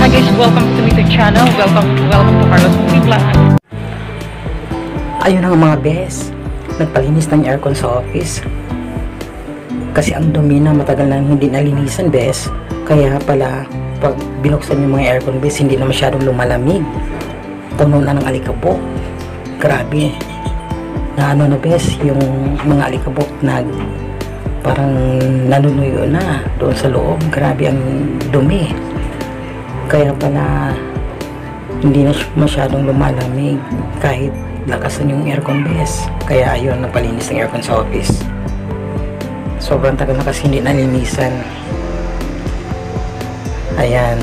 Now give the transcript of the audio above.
Hi guys, welcome to my YouTube channel. Welcome to Carlos Movie Vlog. Ayun ang mga bes, nagpalinis ng aircon sa office. Kasi ang dumi na, matagal na hindi nalinisan bes. Kaya pala, pag binuksan yung mga aircon bes, hindi na masyadong lumalamig. Puno na ng alikabok. Grabe. Na ano na bes, yung mga alikabok na parang nanunuyo na doon sa loob. Grabe ang dumi. Kaya pala hindi na masyadong lumalamig kahit lakasan yung aircon bes. Kaya ayun, napalinis ng aircon sa office. Sobrang tagal na kasi hindi nalinisan. Ayan.